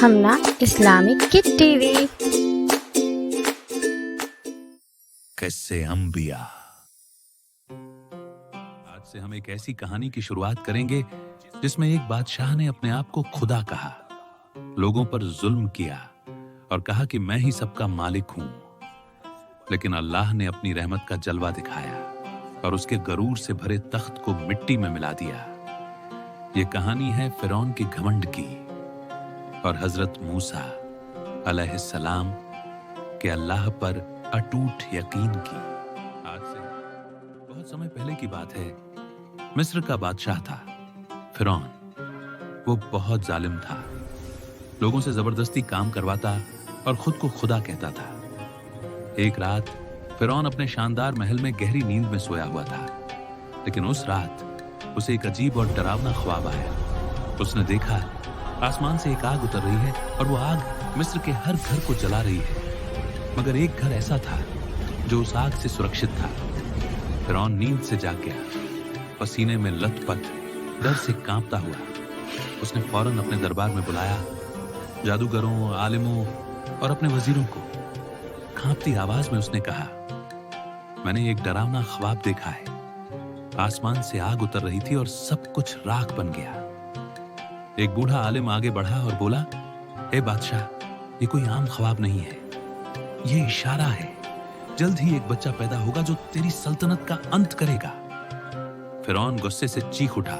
हमला Islamic kid TV. किस्से अंबिया। आज से हम एक ऐसी कहानी की शुरुआत करेंगे जिसमें एक बादशाह ने अपने आप को खुदा कहा, लोगों पर जुल्म किया और कहा कि मैं ही सबका मालिक हूं। लेकिन अल्लाह ने अपनी रहमत का जलवा दिखाया और उसके गरूर से भरे तख्त को मिट्टी में मिला दिया। ये कहानी है फिरौन के घमंड की और हजरत मूसा अलैहिस्सलाम के अल्लाह पर अटूट यकीन की। आज से बहुत समय पहले की बात है। मिस्र का बादशाह था फिरौन। वो बहुत जालिम था, लोगों से जबरदस्ती काम करवाता और खुद को खुदा कहता था। एक रात फिरौन अपने शानदार महल में गहरी नींद में सोया हुआ था, लेकिन उस रात उसे एक अजीब और डरावना ख्वाब आया। उसने देखा आसमान से एक आग उतर रही है और वो आग मिस्र के हर घर को जला रही है, मगर एक घर ऐसा था जो उस आग से सुरक्षित था। फिरौन नींद से जाग गया, पसीने में लथपथ, डर से कांपता हुआ। उसने फौरन अपने दरबार में बुलाया जादूगरों, आलिमों और अपने वजीरों को। कांपती आवाज में उसने कहा, मैंने एक डरावना ख्वाब देखा है। आसमान से आग उतर रही थी और सब कुछ राख बन गया। एक बूढ़ा आलिम आगे बढ़ा और बोला, ए बादशाह, ये कोई आम ख्वाब नहीं है, ये इशारा है। जल्द ही एक बच्चा पैदा होगा जो तेरी सल्तनत का अंत करेगा। फिरौन गुस्से से चीख उठा,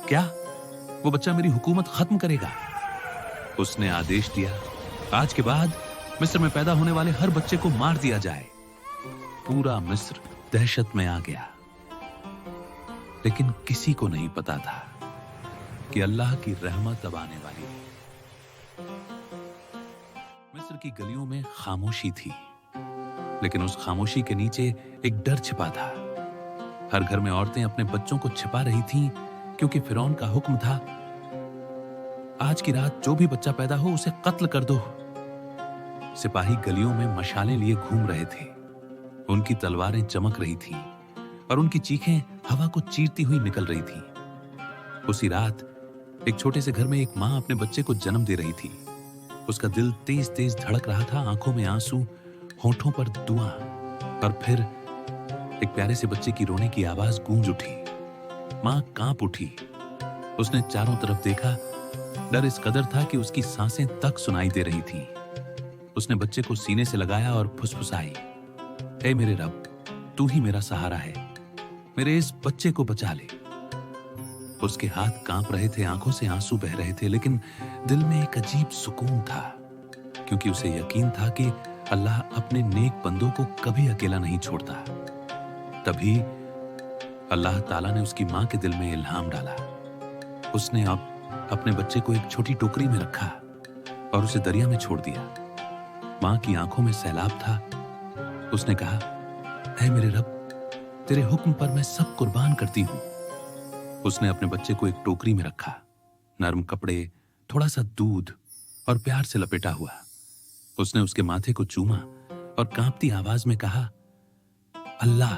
क्या वो बच्चा मेरी हुकूमत खत्म करेगा? उसने आदेश दिया, आज के बाद मिस्र में पैदा होने वाले हर बच्चे को मार दिया जाए। पूरा मिस्र दहशत में आ गया, लेकिन किसी को नहीं पता था कि अल्लाह की रहमत अब आने वाली है। मिस्र की गलियों में खामोशी थी, लेकिन उस खामोशी के नीचे एक डर छिपा था। हर घर में औरतें अपने बच्चों को छिपा रही थीं, क्योंकि फिरौन का हुक्म था, आज की रात जो भी बच्चा पैदा हो उसे कत्ल कर दो। सिपाही गलियों में मशालें लिए घूम रहे थे, उनकी तलवारें चमक रही थीं और उनकी चीखें हवा को चीरती हुई निकल रही थीं। उसी रात एक छोटे से घर में एक मां अपने बच्चे को जन्म दे रही थी। उसका दिल तेज तेज धड़क रहा था, आंखों में आंसू, होठों पर दुआ। और फिर एक प्यारे से बच्चे की रोने की आवाज गूंज उठी। मां कांप उठी। उसने चारों तरफ देखा। डर इस कदर था कि उसकी सांसें तक सुनाई दे रही थीं। उसने बच्चे को सीने से लगाया और फुसफुसाई, ऐ मेरे रब, तू ही मेरा सहारा है, मेरे इस बच्चे को बचा ले। उसके हाथ कांप रहे थे, आंखों से आंसू बह रहे थे, लेकिन दिल में एक अजीब सुकून था, क्योंकि उसे यकीन था कि अल्लाह अपने नेक बंदों को कभी अकेला नहीं छोड़ता। तभी अल्लाह ताला ने उसकी मां के दिल में इल्हाम डाला। उसने अब अपने बच्चे को एक छोटी टोकरी में रखा और उसे दरिया में छोड़ दिया। मां की आंखों में सैलाब था। उसने कहा, ऐ मेरे रब, तेरे हुक्म पर मैं सब कुर्बान करती हूं। उसने अपने बच्चे को एक टोकरी में रखा, नरम कपड़े, थोड़ा सा दूध और प्यार से लपेटा हुआ। उसने उसके माथे को चूमा और कांपती आवाज में कहा, अल्लाह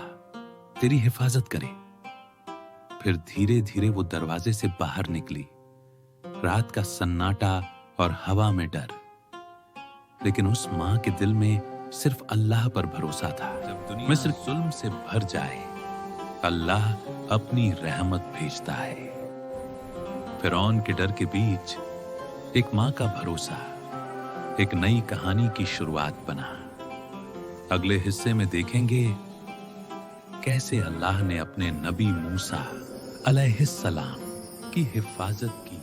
तेरी हिफाजत करे। फिर धीरे धीरे वो दरवाजे से बाहर निकली। रात का सन्नाटा और हवा में डर, लेकिन उस मां के दिल में सिर्फ अल्लाह पर भरोसा था। जब दुनिया मिस्र जुल्म से भर जाए, अल्लाह अपनी रहमत भेजता है। फिरौन के डर के बीच एक मां का भरोसा एक नई कहानी की शुरुआत बना। अगले हिस्से में देखेंगे कैसे अल्लाह ने अपने नबी मूसा अलैहिस्सलाम की हिफाजत की।